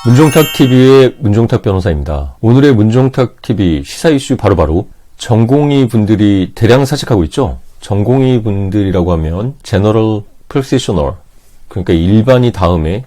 문종탁TV의 문종탁 변호사입니다. 오늘의 문종탁TV 시사 이슈 바로바로 전공의 분들이 대량 사직하고 있죠. 전공의 분들이라고 하면 General Practitioner, 그러니까 일반의 다음에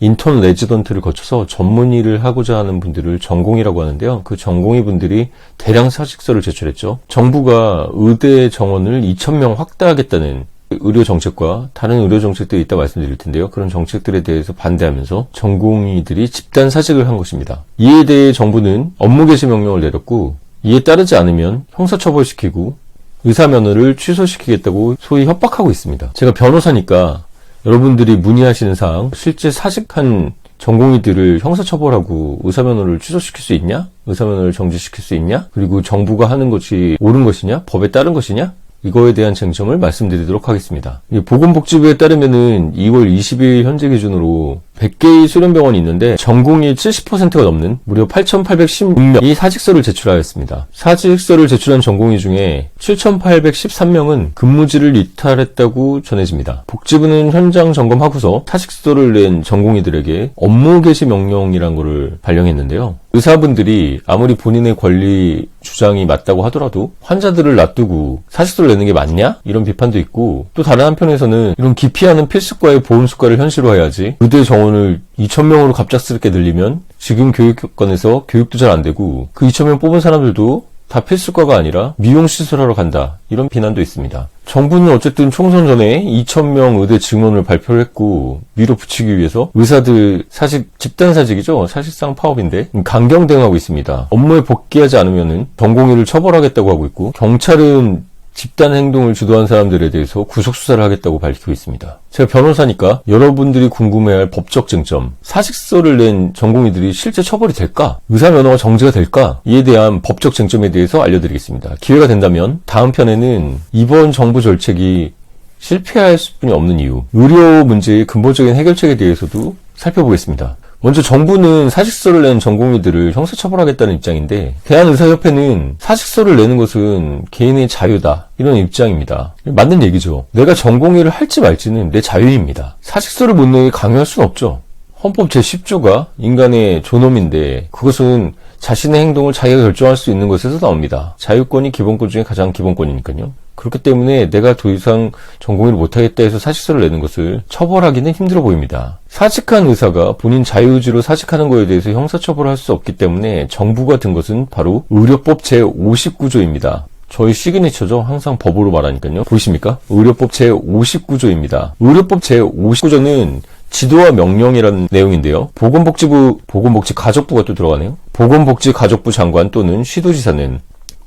인턴 레지던트를 거쳐서 전문의를 하고자 하는 분들을 전공의라고 하는데요. 그 전공의 분들이 대량 사직서를 제출했죠. 정부가 의대 정원을 2,000명 확대하겠다는 의료 정책과 다른 의료 정책들이 있다 말씀드릴 텐데요. 그런 정책들에 대해서 반대하면서 전공의들이 집단 사직을 한 것입니다. 이에 대해 정부는 업무 개시 명령을 내렸고, 이에 따르지 않으면 형사처벌시키고 의사 면허를 취소시키겠다고 소위 협박하고 있습니다. 제가 변호사니까 여러분들이 문의하시는 사항, 실제 사직한 전공의들을 형사처벌하고 의사면허를 취소시킬 수 있냐? 의사면허를 정지시킬 수 있냐? 그리고 정부가 하는 것이 옳은 것이냐? 법에 따른 것이냐? 이거에 대한 쟁점을 말씀드리도록 하겠습니다. 보건복지부에 따르면은 2월 20일 현재 기준으로 100개의 수련병원이 있는데 전공의 70%가 넘는 무려 8,816명이 사직서를 제출하였습니다. 사직서를 제출한 전공의 중에 7,813명은 근무지를 이탈했다고 전해집니다. 복지부는 현장 점검하고서 사직서를 낸 전공의들에게 업무 개시 명령이란 거를 발령했는데요. 의사분들이 아무리 본인의 권리 주장이 맞다고 하더라도 환자들을 놔두고 사직서를 내는 게 맞냐? 이런 비판도 있고, 또 다른 한편에서는 이런 기피하는 필수과의 보험수과를 현실화해야지 의대 정원을 2,000명으로 갑작스럽게 늘리면 지금 교육권에서 교육도 잘 안 되고 그 2,000명 뽑은 사람들도 다 필수과가 아니라 미용시설하러 간다, 이런 비난도 있습니다. 정부는 어쨌든 총선 전에 2,000명 의대 증원을 발표를 했고 밀어붙이기 위해서 의사들 사직, 집단사직이죠. 사실상 파업인데 강경 대응하고 있습니다. 업무에 복귀하지 않으면 전공의를 처벌하겠다고 하고 있고, 경찰은 집단 행동을 주도한 사람들에 대해서 구속수사를 하겠다고 밝히고 있습니다. 제가 변호사니까 여러분들이 궁금해할 법적 쟁점, 사직서를 낸 전공의들이 실제 처벌이 될까? 의사면허가 정지가 될까? 이에 대한 법적 쟁점에 대해서 알려드리겠습니다. 기회가 된다면 다음 편에는 이번 정부 정책이 실패할 수뿐이 없는 이유, 의료 문제의 근본적인 해결책에 대해서도 살펴보겠습니다. 먼저 정부는 사직서를 낸 전공의들을 형사처벌하겠다는 입장인데, 대한의사협회는 사직서를 내는 것은 개인의 자유다, 이런 입장입니다. 맞는 얘기죠. 내가 전공의를 할지 말지는 내 자유입니다. 사직서를 못 내게 강요할 수는 없죠. 헌법 제10조가 인간의 존엄인데 그것은 자신의 행동을 자기가 결정할 수 있는 것에서 나옵니다. 자유권이 기본권 중에 가장 기본권이니까요. 그렇기 때문에 내가 더 이상 전공의를 못하겠다 해서 사직서를 내는 것을 처벌하기는 힘들어 보입니다. 사직한 의사가 본인 자유의지로 사직하는 것에 대해서 형사처벌을 할 수 없기 때문에 정부가 든 것은 바로 의료법 제59조입니다. 저희 시그니처죠. 항상 법으로 말하니까요. 보이십니까? 의료법 제59조입니다. 의료법 제59조는 지도와 명령이라는 내용인데요. 보건복지가족부가 또 들어가네요. 보건복지가족부 장관 또는 시도지사는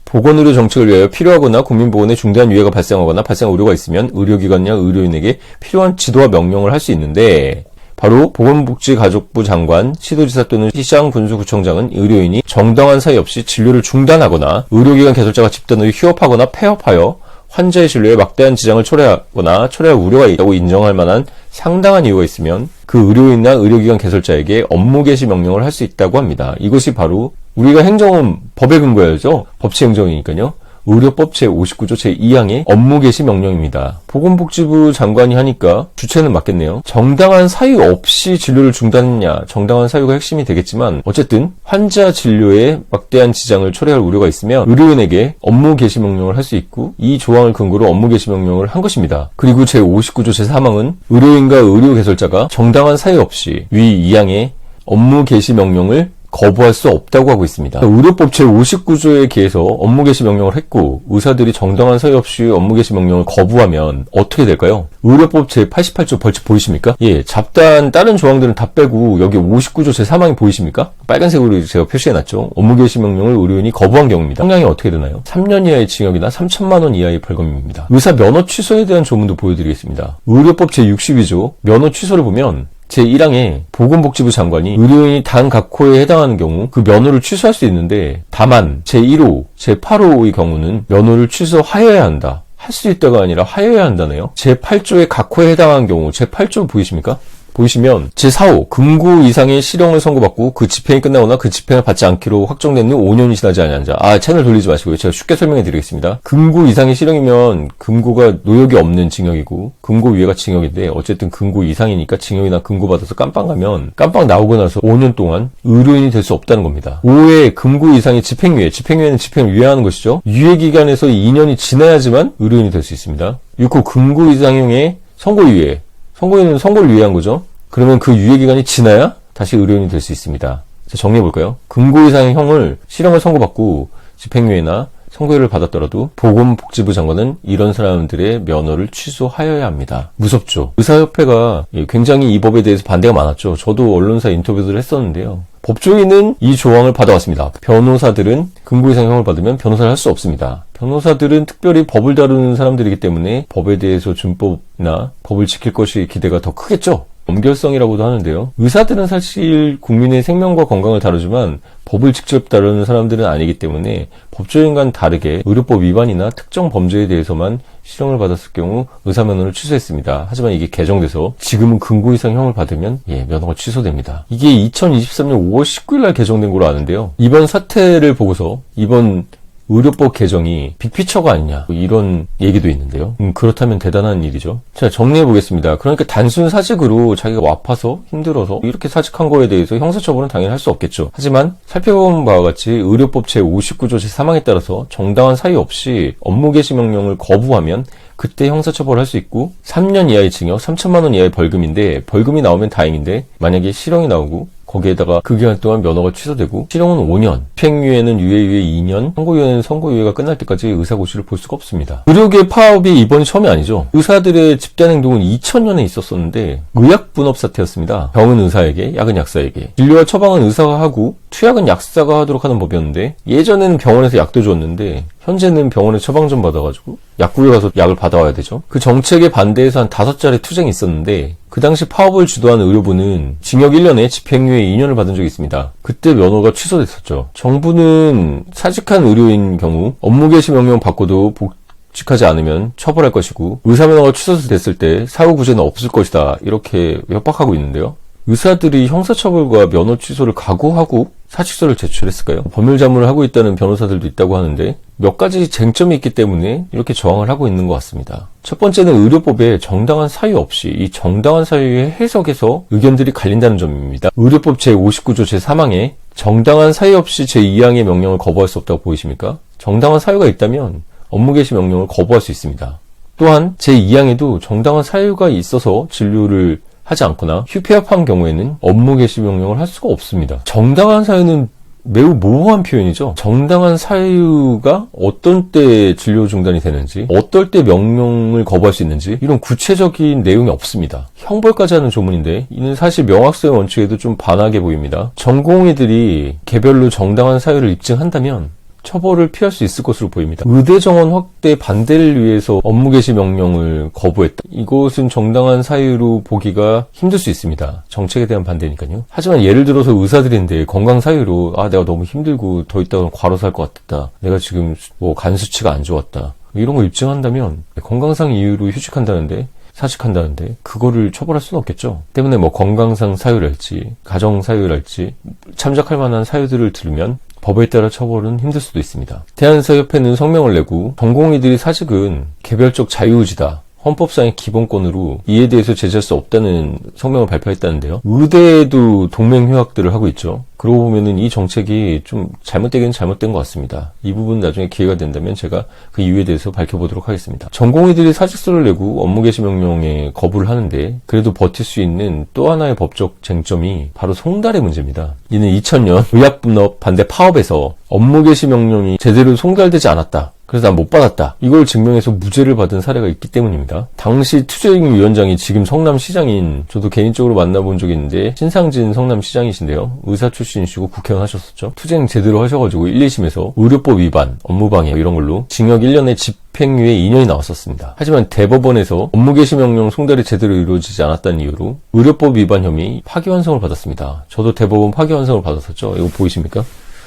보건의료 정책을 위하여 필요하거나 국민보건에 중대한 유해가 발생하거나 발생한 우려가 있으면 의료기관이나 의료인에게 필요한 지도와 명령을 할 수 있는데, 바로 보건복지가족부 장관, 시도지사 또는 시장군수구청장은 의료인이 정당한 사유 없이 진료를 중단하거나 의료기관 개설자가 집단으로 휴업하거나 폐업하여 환자의 진료에 막대한 지장을 초래하거나 초래할 우려가 있다고 인정할 만한 상당한 이유가 있으면 그 의료인이나 의료기관 개설자에게 업무 개시 명령을 할 수 있다고 합니다. 이것이 바로 우리가 행정은 법에 근거해야죠. 법치행정이니까요. 의료법 제59조 제2항의 업무 개시 명령입니다. 보건복지부 장관이 하니까 주체는 맞겠네요. 정당한 사유 없이 진료를 중단했냐, 정당한 사유가 핵심이 되겠지만 어쨌든 환자 진료에 막대한 지장을 초래할 우려가 있으면 의료인에게 업무 개시 명령을 할 수 있고, 이 조항을 근거로 업무 개시 명령을 한 것입니다. 그리고 제59조 제3항은 의료인과 의료 개설자가 정당한 사유 없이 위 2항의 업무 개시 명령을 거부할 수 없다고 하고 있습니다. 의료법 제59조에 기해서 업무 개시 명령을 했고 의사들이 정당한 사유 없이 업무 개시 명령을 거부하면 어떻게 될까요? 의료법 제88조 벌칙 보이십니까? 예, 잡다한 다른 조항들은 다 빼고 여기 59조 제3항이 보이십니까? 빨간색으로 제가 표시해놨죠. 업무 개시 명령을 의료인이 거부한 경우입니다. 형량이 어떻게 되나요? 3년 이하의 징역이나 3천만 원 이하의 벌금입니다. 의사 면허 취소에 대한 조문도 보여드리겠습니다. 의료법 제62조 면허 취소를 보면 제1항에 보건복지부 장관이 의료인이 단 각호에 해당하는 경우 그 면허를 취소할 수 있는데, 다만 제1호, 제8호의 경우는 면허를 취소하여야 한다. 할 수 있다가 아니라 하여야 한다네요. 제8조의 각호에 해당하는 경우, 제8조 보이십니까? 보시면 제4호 금고 이상의 실형을 선고받고 그 집행이 끝나거나 그 집행을 받지 않기로 확정된 후 5년이 지나지 않은 자. 채널 돌리지 마시고요. 제가 쉽게 설명해 드리겠습니다. 금고 이상의 실형이면 금고가 노역이 없는 징역이고 금고 위에가 징역인데 어쨌든 금고 이상이니까 징역이나 금고 받아서 깜빵 가면 깜빵 나오고 나서 5년 동안 의료인이 될 수 없다는 겁니다. 5회 금고 이상의 집행유예, 집행유예는 집행을 유예하는 것이죠. 유예기간에서 2년이 지나야지만 의료인이 될 수 있습니다. 6호 금고 이상형의 선고유예, 선고유예는 선고를 유예한 거죠. 그러면 그 유예기간이 지나야 다시 의료인이 될 수 있습니다. 자, 정리해볼까요? 금고 이상의 형을 실형을 선고받고 집행유예나 선고유예를 받았더라도 보건복지부 장관은 이런 사람들의 면허를 취소하여야 합니다. 무섭죠? 의사협회가 굉장히 이 법에 대해서 반대가 많았죠. 저도 언론사 인터뷰를 했었는데요. 법조인은 이 조항을 받아왔습니다. 변호사들은 금고 이상 형을 받으면 변호사를 할 수 없습니다. 변호사들은 특별히 법을 다루는 사람들이기 때문에 법에 대해서 준법이나 법을 지킬 것이 기대가 더 크겠죠. 엄결성이라고도 하는데요. 의사들은 사실 국민의 생명과 건강을 다루지만 법을 직접 다루는 사람들은 아니기 때문에 법조인과는 다르게 의료법 위반이나 특정 범죄에 대해서만 실형을 받았을 경우 의사 면허를 취소했습니다. 하지만 이게 개정돼서 지금은 금고 이상 형을 받으면 면허가 취소됩니다. 이게 2023년 5월 19일 날 개정된 걸로 아는데요. 이번 사태를 보고서 이번 의료법 개정이 빅피처가 아니냐 이런 얘기도 있는데요. 그렇다면 대단한 일이죠. 자, 정리해보겠습니다. 그러니까 단순 사직으로 자기가 아파서 힘들어서 이렇게 사직한 거에 대해서 형사처벌은 당연히 할 수 없겠죠. 하지만 살펴본 바와 같이 의료법 제59조 제3항에 따라서 정당한 사유 없이 업무 개시 명령을 거부하면 그때 형사처벌을 할 수 있고 3년 이하의 징역 3천만 원 이하의 벌금인데 벌금이 나오면 다행인데 만약에 실형이 나오고 거기에다가 그 기간 동안 면허가 취소되고 실형은 5년, 집행유예는 유예유예 2년, 선고유예는 선고유예가 끝날 때까지 의사고시를 볼 수가 없습니다. 의료계 파업이 이번이 처음이 아니죠. 의사들의 집단 행동은 2000년에 있었었는데 의약 분업 사태였습니다. 병은 의사에게, 약은 약사에게. 진료와 처방은 의사가 하고 투약은 약사가 하도록 하는 법이었는데 예전에는 병원에서 약도 줬는데 현재는 병원에 처방 좀 받아가지고 약국에 가서 약을 받아와야 되죠. 그 정책에 반대해서 한 5차례 투쟁이 있었는데 그 당시 파업을 주도한 의료부는 징역 1년에 집행유예 2년을 받은 적이 있습니다. 그때 면허가 취소됐었죠. 정부는 사직한 의료인 경우 업무 개시 명령 받고도 복직하지 않으면 처벌할 것이고 의사면허가 취소됐을 때 사후구제는 없을 것이다 이렇게 협박하고 있는데요. 의사들이 형사처벌과 면허 취소를 각오하고 사직서를 제출했을까요? 법률자문을 하고 있다는 변호사들도 있다고 하는데 몇 가지 쟁점이 있기 때문에 이렇게 저항을 하고 있는 것 같습니다. 첫 번째는 의료법에 정당한 사유 없이 이 정당한 사유의 해석에서 의견들이 갈린다는 점입니다. 의료법 제59조 제3항에 정당한 사유 없이 제2항의 명령을 거부할 수 없다고 보이십니까? 정당한 사유가 있다면 업무 개시 명령을 거부할 수 있습니다. 또한 제2항에도 정당한 사유가 있어서 진료를 하지 않거나 휴폐합한 경우에는 업무 개시 명령을 할 수가 없습니다. 정당한 사유는 매우 모호한 표현이죠. 정당한 사유가 어떤 때 진료 중단이 되는지, 어떨 때 명령을 거부할 수 있는지 이런 구체적인 내용이 없습니다. 형벌까지 하는 조문인데 이는 사실 명확성의 원칙에도 좀 반하게 보입니다. 전공의들이 개별로 정당한 사유를 입증한다면 처벌을 피할 수 있을 것으로 보입니다. 의대 정원 확대 반대를 위해서 업무 개시 명령을 거부했다. 이것은 정당한 사유로 보기가 힘들 수 있습니다. 정책에 대한 반대니까요. 하지만 예를 들어서 의사들인데 건강 사유로 내가 너무 힘들고 더 있다가 과로사 할 것 같다. 내가 지금 간 수치가 안 좋았다. 이런 거 입증한다면 건강상 이유로 휴직한다는데 사직한다는데 그거를 처벌할 수는 없겠죠. 때문에 건강상 사유랄지 가정 사유랄지 참작할 만한 사유들을 들으면 법에 따라 처벌은 힘들 수도 있습니다. 대한의사협회는 성명을 내고 전공의들이 사직은 개별적 자유의지다. 헌법상의 기본권으로 이에 대해서 제재할 수 없다는 성명을 발표했다는데요. 의대에도 동맹휴학들을 하고 있죠. 그러고 보면은 이 정책이 좀 잘못되긴 잘못된 것 같습니다. 이 부분 나중에 기회가 된다면 제가 그 이유에 대해서 밝혀보도록 하겠습니다. 전공의들이 사직서를 내고 업무 개시 명령에 거부를 하는데 그래도 버틸 수 있는 또 하나의 법적 쟁점이 바로 송달의 문제입니다. 이는 2000년 의약분업 반대 파업에서 업무 개시 명령이 제대로 송달되지 않았다. 그래서 난 못 받았다. 이걸 증명해서 무죄를 받은 사례가 있기 때문입니다. 당시 투쟁위원장이 지금 성남시장인 저도 개인적으로 만나본 적이 있는데 신상진 성남시장이신데요. 의사 출신이시고 국회의원 하셨었죠. 투쟁 제대로 하셔가지고 1, 2심에서 의료법 위반, 업무방해 이런 걸로 징역 1년에 집행유예 2년이 나왔었습니다. 하지만 대법원에서 업무 개시 명령 송달이 제대로 이루어지지 않았다는 이유로 의료법 위반 혐의 파기환송을 받았습니다. 저도 대법원 파기환송을 받았었죠. 이거 보이십니까?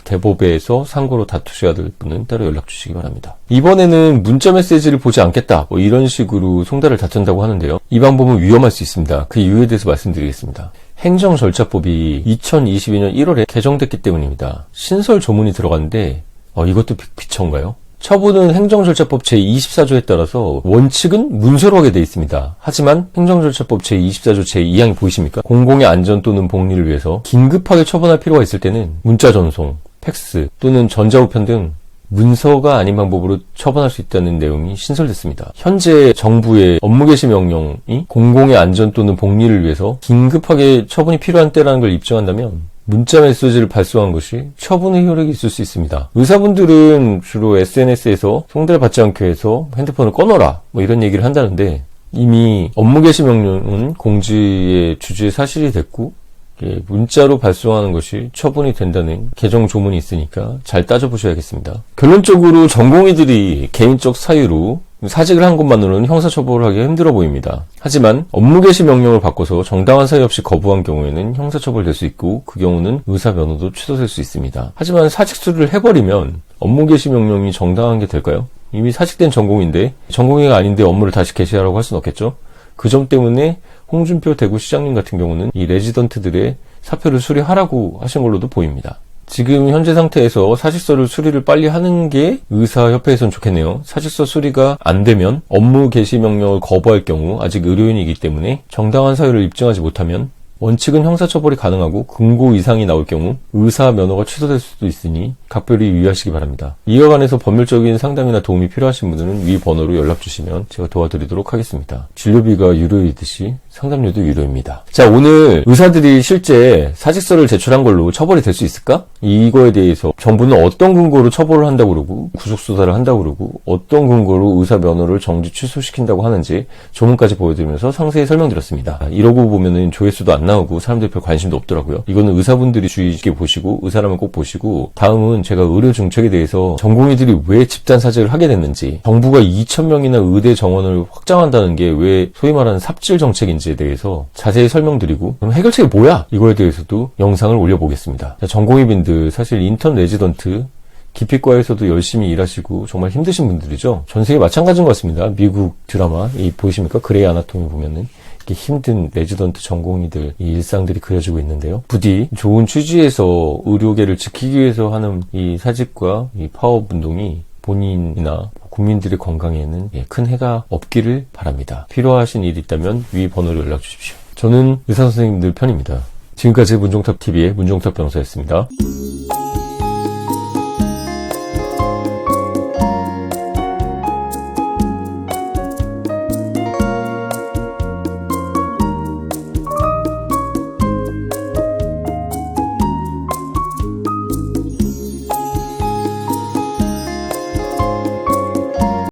대법에서 상고로 다투셔야 될 분은 따로 연락 주시기 바랍니다. 이번에는 문자 메시지를 보지 않겠다, 뭐 이런 식으로 송달을 다툰다고 하는데요. 이 방법은 위험할 수 있습니다. 그 이유에 대해서 말씀드리겠습니다. 행정절차법이 2022년 1월에 개정됐기 때문입니다. 신설 조문이 들어갔는데 이것도 비처인가요? 처분은 행정절차법 제24조에 따라서 원칙은 문서로 하게 되어 있습니다. 하지만 행정절차법 제24조 제2항이 보이십니까? 공공의 안전 또는 복리를 위해서 긴급하게 처분할 필요가 있을 때는 문자 전송, 팩스 또는 전자우편 등 문서가 아닌 방법으로 처분할 수 있다는 내용이 신설됐습니다. 현재 정부의 업무 개시 명령이 공공의 안전 또는 복리를 위해서 긴급하게 처분이 필요한 때라는 걸 입증한다면 문자 메시지를 발송한 것이 처분의 효력이 있을 수 있습니다. 의사분들은 주로 SNS에서 송달을 받지 않기 위해서 핸드폰을 꺼놓으라, 뭐 이런 얘기를 한다는데, 이미 업무 개시 명령은 공지의 주주의 사실이 됐고 문자로 발송하는 것이 처분이 된다는 개정 조문이 있으니까 잘 따져보셔야겠습니다. 결론적으로 전공의들이 개인적 사유로 사직을 한 것만으로는 형사처벌을 하기 힘들어 보입니다. 하지만 업무 개시 명령을 바꿔서 정당한 사유 없이 거부한 경우에는 형사처벌될 수 있고, 그 경우는 의사 면허도 취소될 수 있습니다. 하지만 사직 수리를 해버리면 업무 개시 명령이 정당한 게 될까요? 이미 사직된 전공인데 전공의가 아닌데 업무를 다시 개시하라고 할 수는 없겠죠? 그 점 때문에 홍준표 대구시장님 같은 경우는 이 레지던트들의 사표를 수리하라고 하신 걸로도 보입니다. 지금 현재 상태에서 사직서를 수리를 빨리 하는 게 의사협회에선 좋겠네요. 사직서 수리가 안 되면 업무 개시 명령을 거부할 경우 아직 의료인이기 때문에 정당한 사유를 입증하지 못하면 원칙은 형사처벌이 가능하고 금고 이상이 나올 경우 의사 면허가 취소될 수도 있으니 각별히 유의하시기 바랍니다. 이와 관해서 법률적인 상담이나 도움이 필요하신 분들은 위 번호로 연락 주시면 제가 도와드리도록 하겠습니다. 진료비가 유료이듯이 상담료도 유료입니다. 자, 오늘 의사들이 실제 사직서를 제출한 걸로 처벌이 될 수 있을까? 이거에 대해서 정부는 어떤 근거로 처벌을 한다고 그러고 구속수사를 한다고 그러고 어떤 근거로 의사 면허를 정지 취소시킨다고 하는지 조문까지 보여드리면서 상세히 설명드렸습니다. 이러고 보면은 조회수도 안 나오고 사람들 별 관심도 없더라고요. 이거는 의사분들이 주의 깊게 보시고 의사라면 꼭 보시고, 다음은 제가 의료 정책에 대해서 전공의들이 왜 집단 사직을 하게 됐는지, 정부가 2,000명이나 의대 정원을 확장한다는 게 왜 소위 말하는 삽질 정책인지에 대해서 자세히 설명드리고, 그럼 해결책이 뭐야? 이거에 대해서도 영상을 올려보겠습니다. 자, 전공의분들, 사실 인턴 레지던트 기피과에서도 열심히 일하시고 정말 힘드신 분들이죠. 전 세계 마찬가지인 것 같습니다. 미국 드라마 보이십니까? 그레이 아나토미 보면은 힘든 레지던트 전공의들 이 일상들이 그려지고 있는데요. 부디 좋은 취지에서 의료계를 지키기 위해서 하는 이 사직과 이 파업 운동이 본인이나 국민들의 건강에는 큰 해가 없기를 바랍니다. 필요하신 일이 있다면 위 번호로 연락 주십시오. 저는 의사선생님들 편입니다. 지금까지 문종탑TV의 문종탑 변호사였습니다.